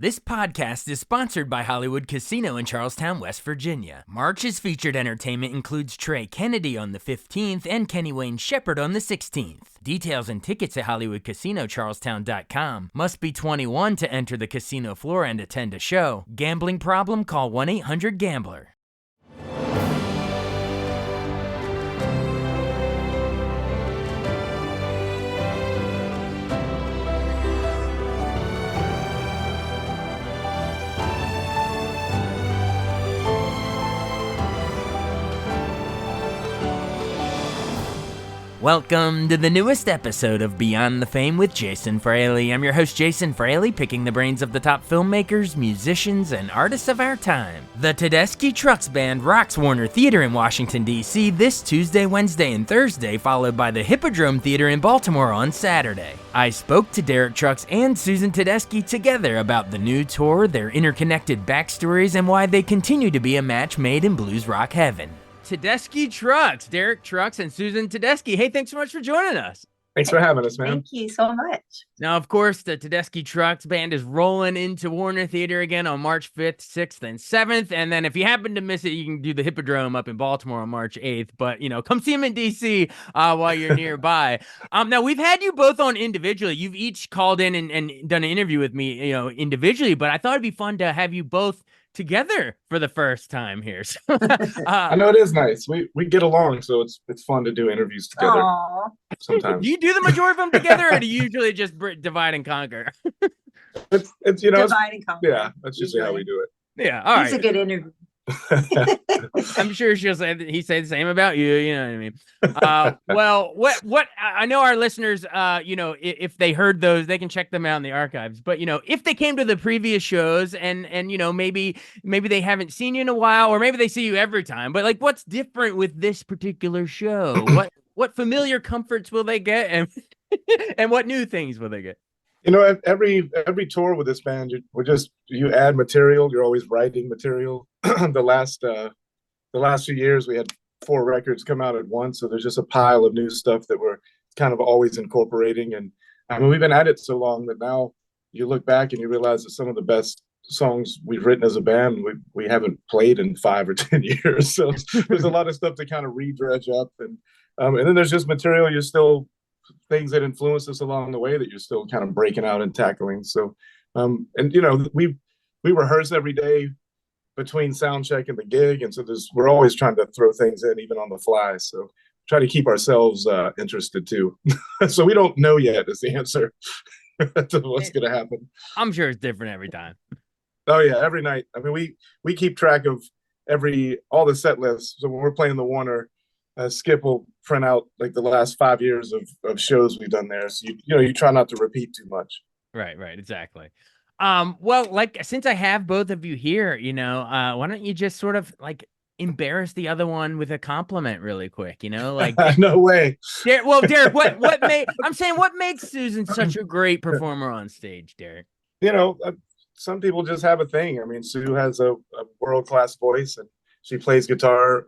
This podcast is sponsored by Hollywood Casino in Charlestown, West Virginia. March's featured entertainment includes Trey Kennedy on the 15th and Kenny Wayne Shepherd on the 16th. Details and tickets at HollywoodCasinoCharlestown.com. Must be 21 to enter the casino floor and attend a show. Gambling problem? Call 1-800-GAMBLER. Welcome to the newest episode of Beyond the Fame with Jason Fraley. I'm your host, Jason Fraley, picking the brains of the top filmmakers, musicians, and artists of our time. The Tedeschi Trucks Band rocks Warner Theater in Washington, D.C. this Tuesday, Wednesday, and Thursday, followed by the Hippodrome Theater in Baltimore on Saturday. I spoke to Derek Trucks and Susan Tedeschi together about the new tour, their interconnected backstories, and why they continue to be a match made in blues rock heaven. Tedeschi Trucks, Derek Trucks, and Susan Tedeschi. Hey, thanks so much for joining us. Thanks for having us, man. Thank you so much. Now, of course, the Tedeschi Trucks Band is rolling into Warner Theater again on March 5th, 6th, and 7th. And then if you happen to miss it, you can do the Hippodrome up in Baltimore on March 8th. But, come see them in D.C. While you're nearby. Now, we've had you both on individually. You've each called in and done an interview with me, individually. But I thought it'd be fun to have you both together for the first time here. So, I know it is nice. We get along, so it's fun to do interviews together. Aww. Sometimes. Do you do the majority of them together, or do you usually just divide and conquer? It's Divide and conquer. yeah, that's usually how we do it. Yeah, all right. He's a good interview. I'm sure he'd say the same about you. You know what I mean? Well, what I know our listeners, if they heard those, they can check them out in the archives. But if they came to the previous shows and maybe they haven't seen you in a while, or maybe they see you every time. But what's different with this particular show? What familiar comforts will they get, and what new things will they get? Every tour with this band, you add material. You're always writing material. The last few years, we had 4 records come out at once, so there's just a pile of new stuff that we're kind of always incorporating. And I mean, we've been at it so long that now you look back and you realize that some of the best songs we've written as a band we haven't played in 5 or 10 years. So there's a lot of stuff to kind of re-dredge up, and then there's just material things that influence us along the way that you're still kind of breaking out and tackling. So, we rehearse every day between sound check and the gig. And so we're always trying to throw things in, even on the fly. So try to keep ourselves interested too. So we don't know yet is the answer to what's going to happen. I'm sure it's different every time. Oh yeah. Every night. I mean, we keep track of all the set lists. So when we're playing the Warner, Skip will print out the last 5 years of shows we've done there. So you try not to repeat too much. Right, exactly. Well, since I have both of you here, why don't you just sort of embarrass the other one with a compliment really quick, No way. Derek, what makes Susan such a great performer on stage, Derek? Some people just have a thing. I mean, Sue has a world-class voice, and she plays guitar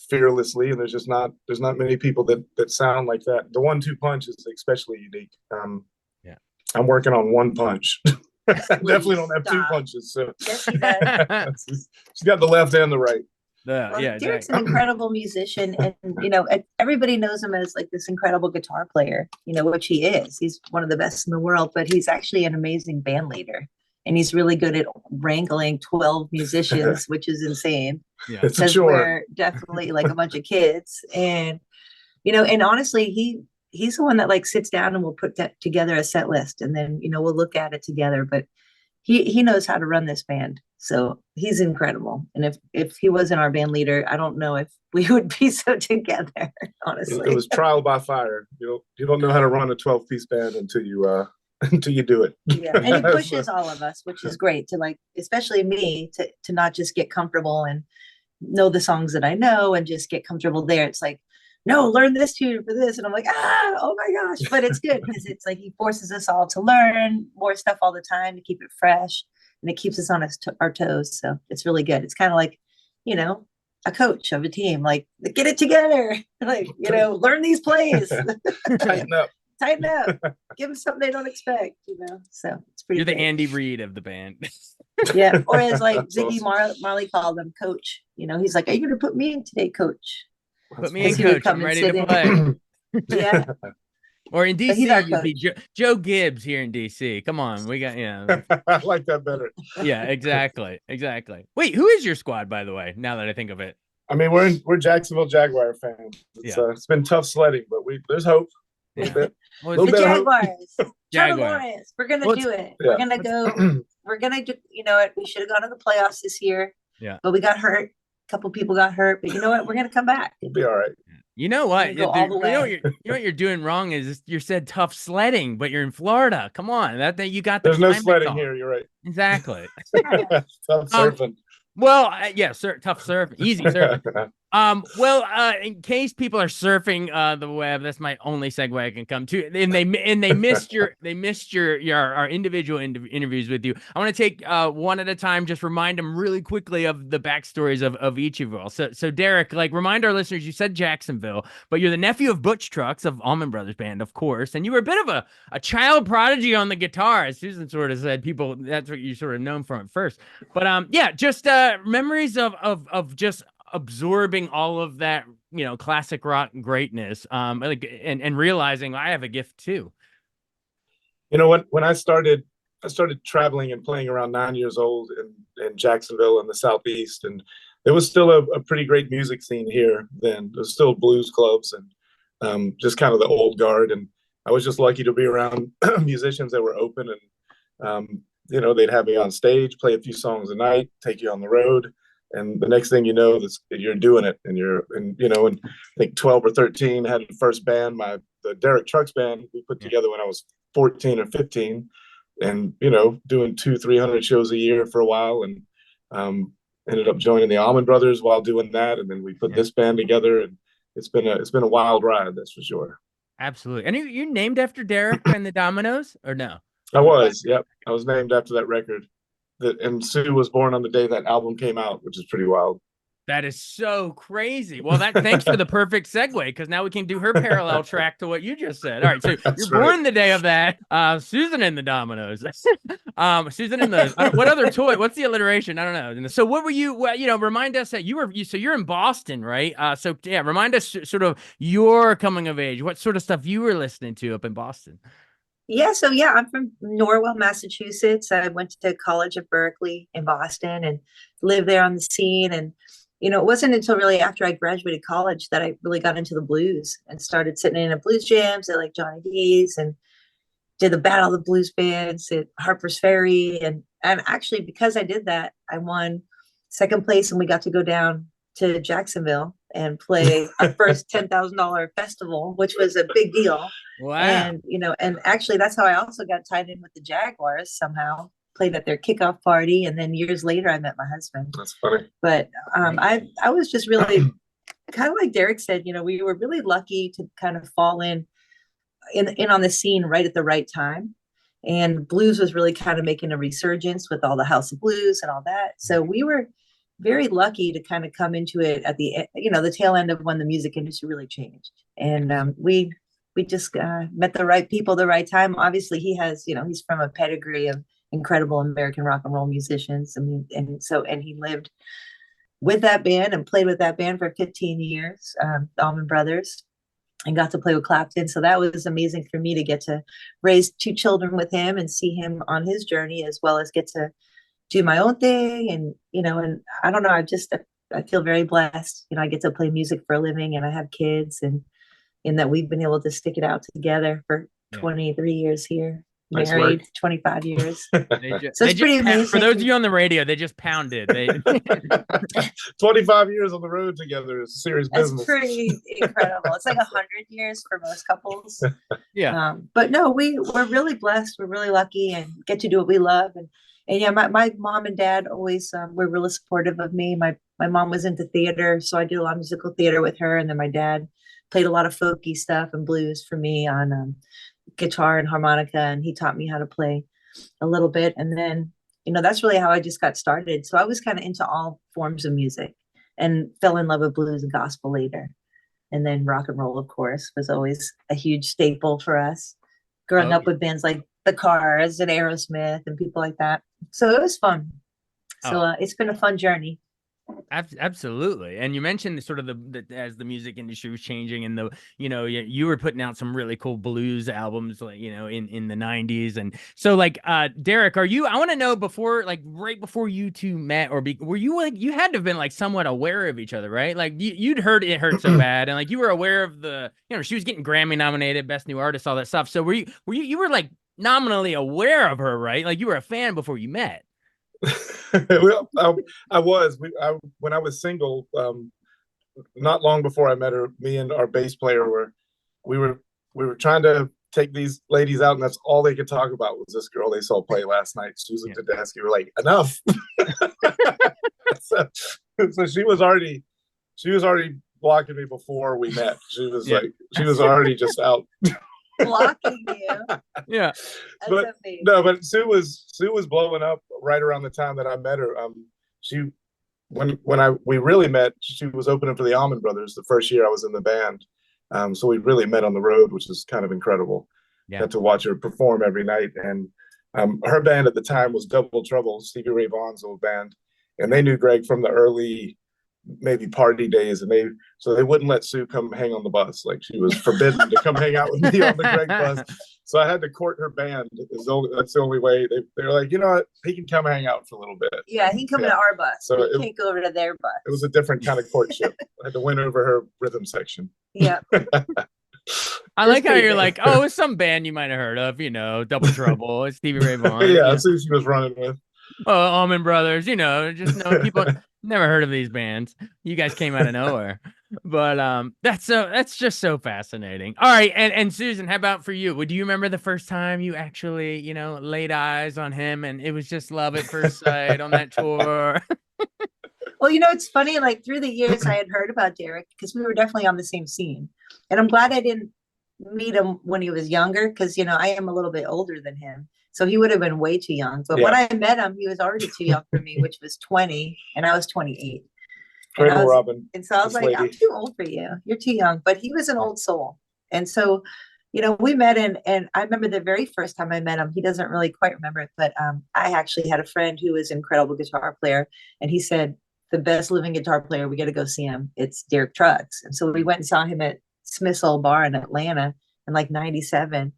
fearlessly, and there's not many people that sound like that. The 1-2 punch is especially unique. Yeah, I'm working on 1 punch. Definitely don't have 2 punches. So Yes, he does. she's got the left and the right. Derek's an incredible musician, and everybody knows him as this incredible guitar player. Which he is. He's one of the best in the world, but he's actually an amazing band leader. And he's really good at wrangling 12 musicians, which is insane. Yeah, because we're definitely a bunch of kids. And, and honestly, he's the one that sits down and will put that together a set list. And then, we'll look at it together. But he knows how to run this band. So he's incredible. And if he wasn't our band leader, I don't know if we would be so together, honestly. It was trial by fire. You don't know how to run a 12-piece band until you do it. Yeah, and he pushes all of us, which is great to especially me to not just get comfortable and know the songs that I know and just get comfortable there. It's no, learn this tune for this, and I'm oh my gosh. But it's good because it's he forces us all to learn more stuff all the time to keep it fresh, and it keeps us on our toes. So it's really good. It's kind of a coach of a team, get it together, learn these plays. Tighten up. tighten up, give them something they don't expect, So it's pretty You're the great. Andy Reid of the band. Yeah, or as like That's Ziggy awesome. Marley called him, Coach. He's like, "Are you gonna put me in today, Coach?" Put me in, Because he would coach. come I'm and ready sit to in. play. Yeah, Or in but he's DC, our you'd be coach. Joe Gibbs here in DC. Come on, we got I like that better. yeah, exactly, exactly. Wait, who is your squad, by the way? Now that I think of it, I mean, we're Jacksonville Jaguar fans. yeah, It's been tough sledding, but there's hope. A yeah. Well, little The bit of hope. Jaguars, Trevor Jaguar. Lawrence. We're gonna Well, do it. Yeah. We're gonna go. We're gonna do. You know what? We should have gone to the playoffs this year, yeah. but we got hurt. A couple people got hurt, but you know what? We're gonna come back. We'll be all right. You know We're what? gonna go all the way. You know what you're doing wrong is you said tough sledding, but you're in Florida. Come on, that you got the There's no climate sledding talk. here. You're right. Exactly. Tough surfing. Well, yeah, tough surf, easy surfing. In case people are surfing the web, that's my only segue I can come to. And they missed our individual interviews with you. I want to take one at a time, just remind them really quickly of the backstories of each of you all. So Derek, like, remind our listeners, you said Jacksonville, but you're the nephew of Butch Trucks of Allman Brothers Band, of course, and you were a bit of a child prodigy on the guitar, as Susan sort of said. People, that's what you're sort of known from at first. But yeah, just memories of just absorbing all of that, classic rock greatness, and realizing I have a gift too. When I started traveling and playing around 9 years old in Jacksonville in the Southeast, and there was still a pretty great music scene here then. There's still blues clubs and just kind of the old guard. And I was just lucky to be around musicians that were open and, they'd have me on stage, play a few songs a night, take you on the road. And the next thing you know, you're doing it, and I think 12 or 13 had the first band, the Derek Trucks band we put together when I was 14 or 15, and doing 200-300 shows a year for a while, and ended up joining the Allman Brothers while doing that, and then we put this band together, and it's been a wild ride, that's for sure. Absolutely. And you named after Derek and the Dominoes, or no? I was named after that record. And Sue was born on the day that album came out, which is pretty wild. That is so crazy. Well, thanks for the perfect segue, because now we can do her parallel track to what you just said. All right, so you're born the day of that. Susan and the Dominoes. Susan and the what other toy? What's the alliteration? I don't know. So what were you? Well, remind us that you're in Boston, right? So yeah, remind us sort of your coming of age. What sort of stuff you were listening to up in Boston? Yeah, so yeah, I'm from Norwell, Massachusetts. I went to college at Berkeley in Boston and lived there on the scene. And it wasn't until really after I graduated college that I really got into the blues and started sitting in at blues jams at like Johnny D's and did the Battle of the Blues bands at Harper's Ferry. And actually, because I did that, I won second place, and we got to go down to Jacksonville and play our first $10,000 festival, which was a big deal. Wow. And actually that's how I also got tied in with the Jaguars somehow, played at their kickoff party. And then years later I met my husband. That's funny. But I was just really kind of like Derek said, we were really lucky to kind of fall in on the scene right at the right time. And blues was really kind of making a resurgence with all the House of Blues and all that. So we were very lucky to kind of come into it at the tail end of when the music industry really changed. And we just met the right people at the right time. Obviously he has, he's from a pedigree of incredible American rock and roll musicians. I mean, and he lived with that band and played with that band for 15 years, the Allman Brothers, and got to play with Clapton. So that was amazing for me to get to raise two children with him and see him on his journey, as well as get to do my own thing. And, and I don't know, I feel very blessed. I get to play music for a living, and I have kids, and in that we've been able to stick it out together for 23 years here. Nice Married work. 25 years. So it's pretty amazing. For those of you on the radio, they just pounded. 25 years on the road together is serious business. That's pretty incredible. It's like 100 years for most couples. Yeah. But no, we're really blessed. We're really lucky and get to do what we love. And yeah, my mom and dad always were really supportive of me. My mom was into theater, so I did a lot of musical theater with her. And then my dad played a lot of folky stuff and blues for me on guitar and harmonica, and he taught me how to play a little bit. And then that's really how I just got started. So I was kind of into all forms of music and fell in love with blues and gospel later. And then rock and roll, of course, was always a huge staple for us. Growing up with bands like The Cars and Aerosmith and people like that. So it was fun. So it's been a fun journey. Absolutely. And you mentioned sort of the as the music industry was changing, and you were putting out some really cool blues albums, like, in the 90s. And so, like, Derek, I want to know, right before you two met, were you, like, you had to have been, like, somewhat aware of each other, right? Like, you'd heard It Hurt So Bad, and, like, you were aware of she was getting Grammy nominated, Best New Artist, all that stuff. So you were like nominally aware of her, right? Like, you were a fan before you met. Well, I was. When I was single, not long before I met her, me and our bass player we were trying to take these ladies out, and that's all they could talk about was this girl they saw play last night, Susan Tedeschi. We're like, enough. so she was already blocking me before we met. She was already just out. Blocking you. Yeah. But Sue was blowing up right around the time that I met her. We really met, she was opening for the Allman Brothers the first year I was in the band. So we really met on the road, which is kind of incredible. Yeah. Got to watch her perform every night. And her band at the time was Double Trouble, Stevie Ray Vaughan's old band. And they knew Greg from the early maybe party days, and they wouldn't let Sue come hang on the bus. Like, she was forbidden to come hang out with me on the Greg bus. So I had to court her band. That's the only way. They're like, you know what, he can come hang out for a little bit. Yeah, he can come to our bus. So he can't go over to their bus. It was a different kind of courtship. I had to win over her rhythm section. Yeah. I like how you're like, oh, it's some band you might have heard of, Double Trouble. It's Stevie Ray Vaughan. Yeah, that's who she was running with. Oh, Allman Brothers, just know people. Never heard of these bands. You guys came out of nowhere. But that's just so fascinating. All right, and Susan, how about for you? Do you remember the first time you actually, laid eyes on him, and it was just love at first sight on that tour? Well, it's funny, like, through the years I had heard about Derek because we were definitely on the same scene. And I'm glad I didn't meet him when he was younger, because I am a little bit older than him. So he would have been way too young. But when I met him, he was already too young for me, which was 20, and I was 28. Robin. And so I was like, I'm too old for you. You're too young. But he was an old soul. And so, we met, and I remember the very first time I met him, he doesn't really quite remember it, but I actually had a friend who was an incredible guitar player. And he said, the best living guitar player, we got to go see him. It's Derek Trucks. And so we went and saw him at Smith's Old Bar in Atlanta in like 97.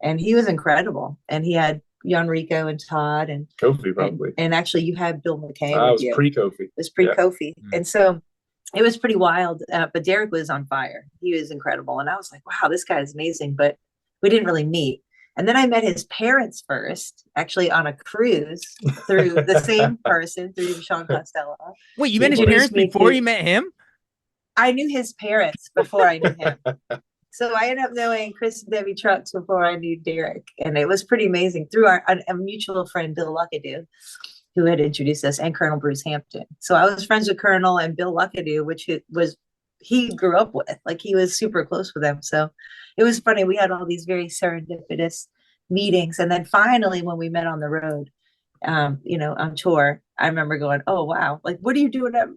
And he was incredible. And he had Jan Rico and Todd and Kofi, probably. And actually, you had Bill McKay. It was pre-Kofi. It was pre-Kofi. Yeah. And so it was pretty wild. But Derek was on fire. He was incredible. And I was like, wow, this guy is amazing. But we didn't really meet. And then I met his parents first, actually on a cruise through the same person, through Sean Costello. Wait, you met his parents before you met him? I knew his parents before I knew him. So I ended up knowing Chris and Debbie Trucks before I knew Derek. And it was pretty amazing through a mutual friend, Bill Luckadoo, who had introduced us, and Colonel Bruce Hampton. So I was friends with Colonel and Bill Luckadoo, which he grew up with. Like, he was super close with them. So it was funny. We had all these very serendipitous meetings. And then finally, when we met on the road, on tour, I remember going, oh, wow. Like, what are you doing at,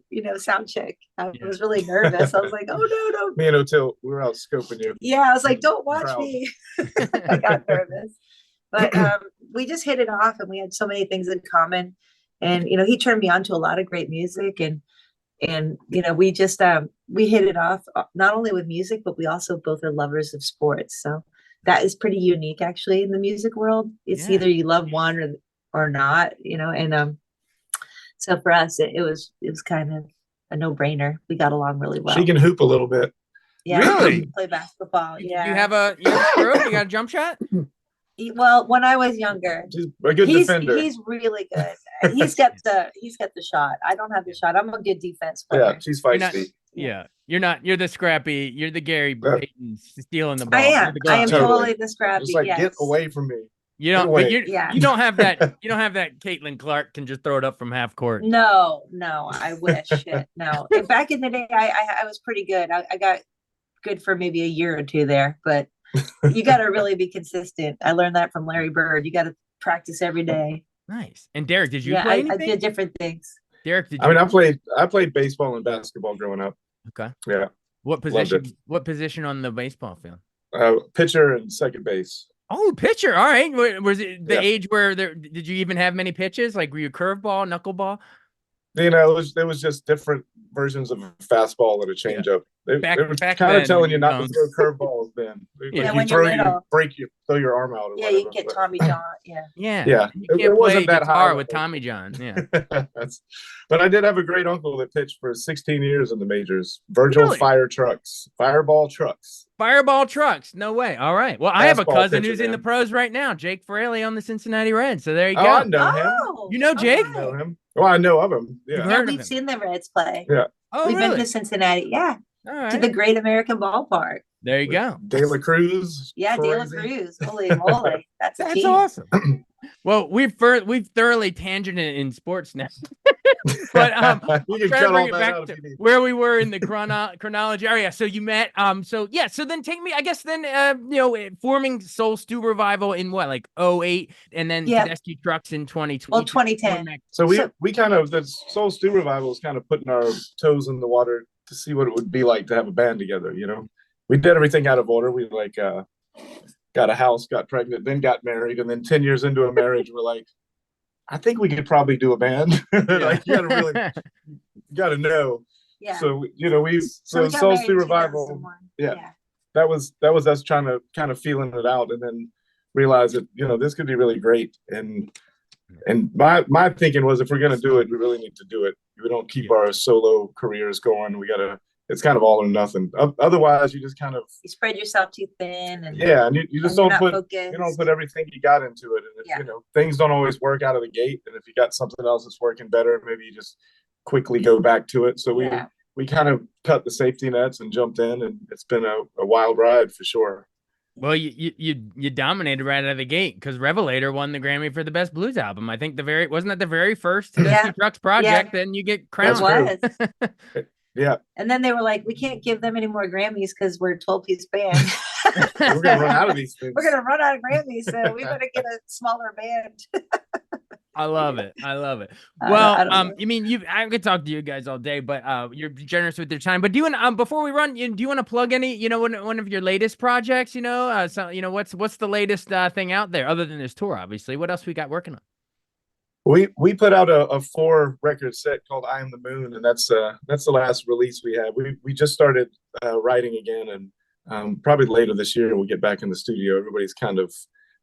sound check? I was really nervous. I was like, oh, no. Me and O'Til, we were out scoping you. Yeah, I was like, don't watch me. I got nervous. But we just hit it off, and we had so many things in common. And, he turned me on to a lot of great music. And we just, we hit it off, not only with music, but we also both are lovers of sports. So that is pretty unique, actually, in the music world. It's either you love one or not, and so for us, it was kind of a no-brainer. We got along really well. She can hoop a little bit. Yeah, really? Play basketball. Yeah. You have a stroke? You got a jump shot? Well, when I was younger, she's a good defender. He's really good. He's got the shot. I don't have the shot. I'm a good defense player. Yeah, she's feisty. You're the scrappy. You're the Gary Payton stealing the ball. I am totally the scrappy. Just like, get away from me. You don't have that. You don't have that. Caitlin Clark can just throw it up from half court. No, I wish. No, back in the day, I was pretty good. I got good for maybe a year or two there, but you got to really be consistent. I learned that from Larry Bird. You got to practice every day. Nice. And Derek, did you play anything? I did different things. Derek, did you? I mean, I played baseball and basketball growing up. Okay. Yeah. What Loved position? it. What position on the baseball field? Pitcher and second base. Oh, pitcher. All right. Was it the Yeah. age where did you even have many pitches? Like were you curveball, knuckleball? You know, it was just different versions of a fastball and a Yeah. changeup. They were Back kind of then, telling when you you're not to young. throw curveballs then. Yeah. Yeah, Like when you you're throw, you little. break, you throw your arm out or Yeah, whatever. you can get Tommy John. Yeah. Yeah. Yeah, You it can't play wasn't that high guitar with level. Tommy John. Yeah. But I did have a great uncle that pitched for 16 years in the majors. Virgil Really? Fireball Trucks. Fireball Trucks. No way. All right. Well, I have a Fastball cousin pitcher, who's in the man. pros right now, Jake Fraley on the Cincinnati Reds. So there you Oh, go. I know him. Oh, You know Jake? I know him. Well, I know of him. You've Yeah. Yeah, heard of we've him. seen the Reds play. Yeah. Oh, We've been really? to Cincinnati. Yeah, All to right. the Great American Ballpark. There you go. De La Cruz. Yeah, De La crazy. Cruz. Holy moly, that's a That's team. awesome. Well, we've thoroughly tangented in sports now. But you can try to cut bring all it that back out to if you need. where we were in the chronology. Oh, yeah. So you met. So yeah. So then take me. I guess then. Forming Soul Stew Revival in what, like 08, and then Yeah. Tedeschi Trucks in 2020. Well, 2010. So So- we kind of, the Soul Stew Revival was kind of putting our toes in the water to see what it would be like to have a band together. You know, we did everything out of order. We got a house, got pregnant, then got married, and then 10 years into a marriage, we're like, I think we could probably do a band. Like you gotta know. Yeah. So we we got Soul married Stew in Revival. 2001. Yeah. That was us trying to kind of feeling it out, and then realize that this could be really great. And my thinking was, if we're gonna do it, we really need to do it. We don't keep our solo careers going. It's kind of all or nothing. Otherwise, you just kind of You spread yourself too thin, and and you just and don't you're put not you don't focused. put everything you got into it. And if, things don't always work out of the gate, and if you got something else that's working better, maybe you just quickly go back to it. So we kind of cut the safety nets and jumped in, and it's been a wild ride for sure. Well, you dominated right out of the gate because Revelator won the Grammy for the best blues album. I think wasn't that the very first Tedeschi Trucks project? Then you get crowned. It was. Yeah. And then they were like, we can't give them any more Grammys because we're a 12-piece band. We're gonna run out of these things. We're gonna run out of Grammys, so we better get a smaller band. I love it. I love it. I Well, don't know. I mean, I could talk to you guys all day, but you're generous with your time. But do you want before we run, do you want to plug any, one of your latest projects? What's the latest thing out there other than this tour? Obviously, what else we got working on? We put out a 4-record set called "I Am the Moon," and that's the last release we have. We just started writing again, and probably later this year we'll get back in the studio.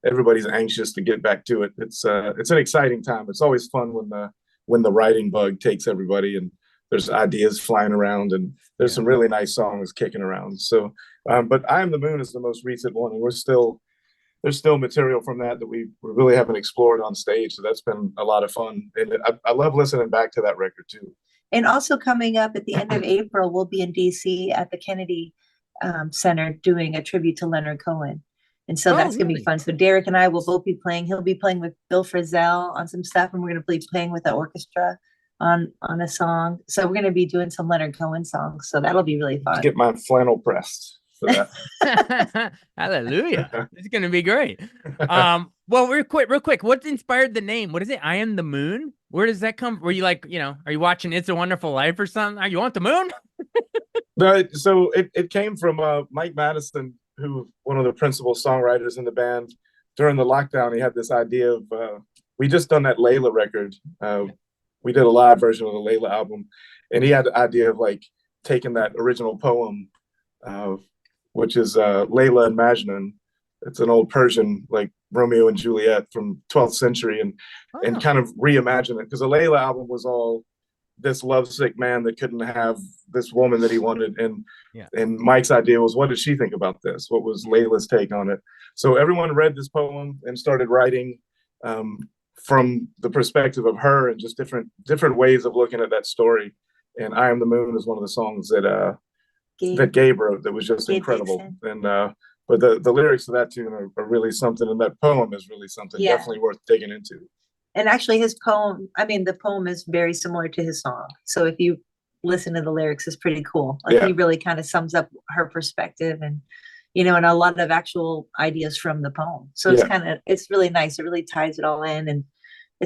Everybody's anxious to get back to it. It's an exciting time. It's always fun when the writing bug takes everybody, and there's ideas flying around, and there's some really nice songs kicking around. So, but "I Am the Moon" is the most recent one, and there's still material from that we really haven't explored on stage. So that's been a lot of fun. And I love listening back to that record too. And also coming up at the end of April, we'll be in DC at the Kennedy Center doing a tribute to Leonard Cohen. And so that's going to be fun. So Derek and I will both be playing. He'll be playing with Bill Frisell on some stuff, and we're going to be playing with the orchestra on a song. So we're going to be doing some Leonard Cohen songs. So that'll be really fun. Get my flannel pressed for that. Hallelujah. It's going to be great. Well, real quick, what inspired the name? What is it? I Am the Moon? Where does that come? Were you like, are you watching It's a Wonderful Life or something? Are you on the moon? No, so it came from Mike Madison, who one of the principal songwriters in the band. During the lockdown, he had this idea of we just done that Layla record. We did a live version of the Layla album, and he had the idea of like taking that original poem, which is Layla and Majnun. It's an old Persian, like Romeo and Juliet from 12th century, and kind of reimagine it, because the Layla album was all this lovesick man that couldn't have this woman that he wanted, and Mike's idea was, what did she think about this? What was Layla's take on it? So everyone read this poem and started writing from the perspective of her, and just different ways of looking at that story. And "I Am the Moon" is one of the songs that Gabe wrote that was just incredible. Dixon. And but the lyrics to that tune are really something, and that poem is really something definitely worth digging into. And actually his poem, the poem is very similar to his song. So if you listen to the lyrics, it's pretty cool. Like he really kind of sums up her perspective, and and a lot of actual ideas from the poem. So it's really nice. It really ties it all in, and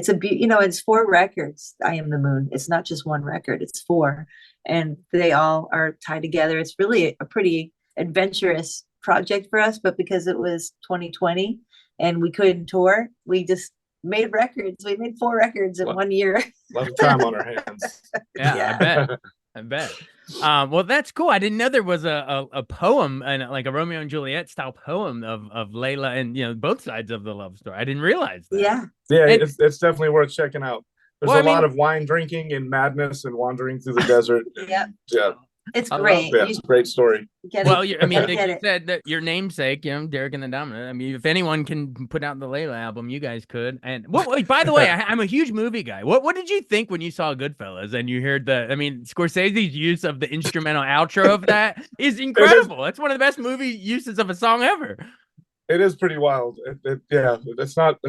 it's 4 records. I Am the Moon. It's not just one record, it's 4. And they all are tied together. It's really a pretty adventurous project for us, but because it was 2020 and we couldn't tour, we just made records. We made 4 records in 1 year. A lot of time on our hands. Yeah. I bet. Well, that's cool. I didn't know there was a poem and like a Romeo and Juliet style poem of Layla and both sides of the love story. I didn't realize that. Yeah. It's definitely worth checking out. There's a lot of wine drinking and madness and wandering through the desert. Yeah. It's great. Yeah, it's a great story. Well, you said that your namesake, Derek and the Dominant. I mean, if anyone can put out the Layla album, you guys could. And by the way, I'm a huge movie guy. What did you think when you saw Goodfellas and you heard Scorsese's use of the instrumental outro of that is incredible. It's one of the best movie uses of a song ever. It is pretty wild. It's not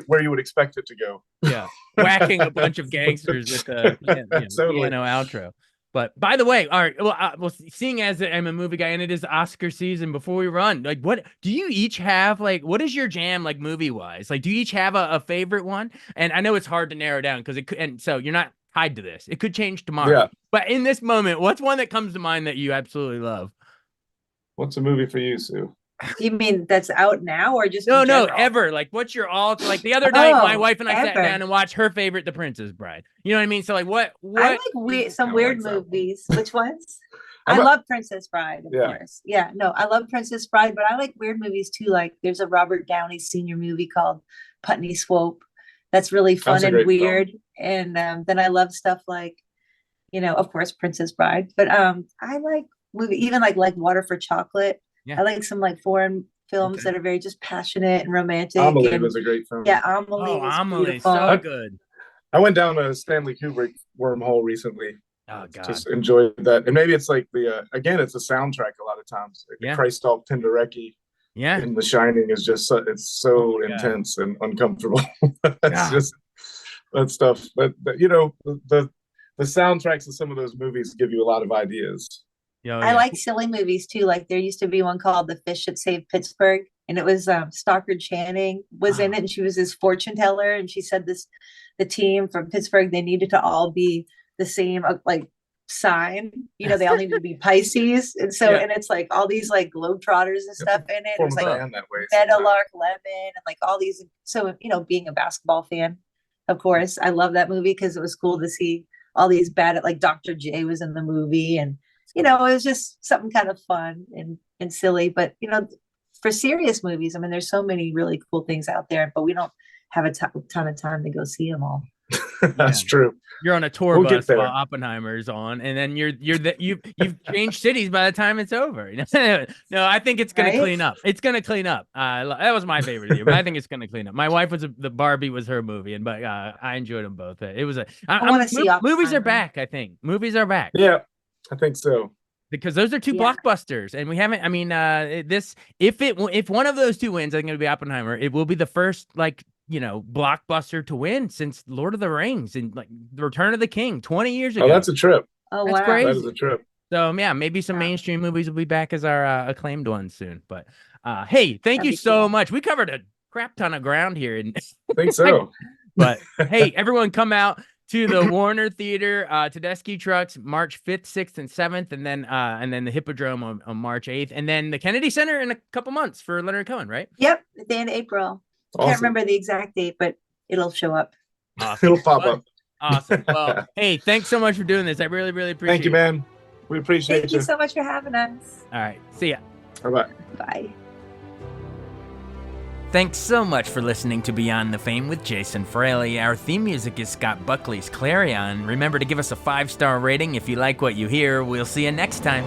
where you would expect it to go. Yeah, whacking a bunch of gangsters with the piano outro. But by the way, all right. Well, seeing as I'm a movie guy and it is Oscar season, before we run, like, what do you each have? Like, what is your jam, like, movie wise? Like, do you each have a favorite one? And I know it's hard to narrow down because it could, and so you're not tied to this. It could change tomorrow. Yeah. But in this moment, what's one that comes to mind that you absolutely love? What's a movie for you, Sue? You mean that's out now or just no, ever? Like, what's your like the other night, my wife and I sat down and watched her favorite, The Princess Bride. You know what I mean? So like, what? I like some weird movies. Which ones? I love Princess Bride, of course. Yeah, no, I love Princess Bride, but I like weird movies too. Like, there's a Robert Downey Sr. movie called Putney Swope. That's really fun and weird. Film. And then I love stuff like, of course, Princess Bride. But I like movie, even like Water for Chocolate. Yeah. I like some like foreign films that are very just passionate and romantic. Amelie was a great film. Yeah, Amelie was so good. I went down a Stanley Kubrick wormhole recently. Oh God, just enjoyed that. And maybe it's like again, it's a soundtrack a lot of times. Like the Christoph Penderecki. Yeah, in The Shining is just it's so intense and uncomfortable. That's just that stuff. But the soundtracks of some of those movies give you a lot of ideas. I like silly movies too. Like, there used to be one called The Fish That Saved Pittsburgh, and it was Stockard Channing was in it, and she was his fortune teller, and she said the team from Pittsburgh, they needed to all be the same like sign. They all needed to be Pisces, and so and it's like all these like globetrotters and stuff in it. It's like Meadowlark Lemon and like all these. So being a basketball fan, of course, I love that movie because it was cool to see all these like Dr. J was in the movie, and it was just something kind of fun and silly. But, for serious movies, I mean, there's so many really cool things out there, but we don't have a ton of time to go see them all. That's true. You're on a tour bus while Oppenheimer's on, and then you've changed cities by the time it's over. No, I think it's gonna clean up. It's gonna clean up. That was my favorite year, but I think it's gonna clean up. My wife was the Barbie was her movie, but I enjoyed them both. It was I want to see movies are back. I think movies are back. Yeah. I think so. Because those are 2 blockbusters, and we haven't. I mean, if one of those 2 wins, I think it'll be Oppenheimer. It will be the first blockbuster to win since Lord of the Rings and like The Return of the King 20 years ago. Oh, that's a trip. Oh, that's wow, crazy. That is a trip. So maybe some mainstream movies will be back as our acclaimed ones soon. But hey, thank you so much. We covered a crap ton of ground here, and I think so. But hey, everyone, come out to the Warner Theater, Tedeschi Trucks, March 5th, 6th, and 7th, and then the Hippodrome on March 8th, and then the Kennedy Center in a couple months for Leonard Cohen, right? Yep, at the end of April. Awesome. Can't remember the exact date, but it'll show up. Awesome. It'll pop up. Awesome. Well, hey, thanks so much for doing this. I really, really appreciate it. Thank you, man. We appreciate Thank you so much for having us. All right. See ya. Bye-bye. Bye. Thanks so much for listening to Beyond the Fame with Jason Fraley. Our theme music is Scott Buckley's Clarion. Remember to give us a 5-star rating if you like what you hear. We'll see you next time.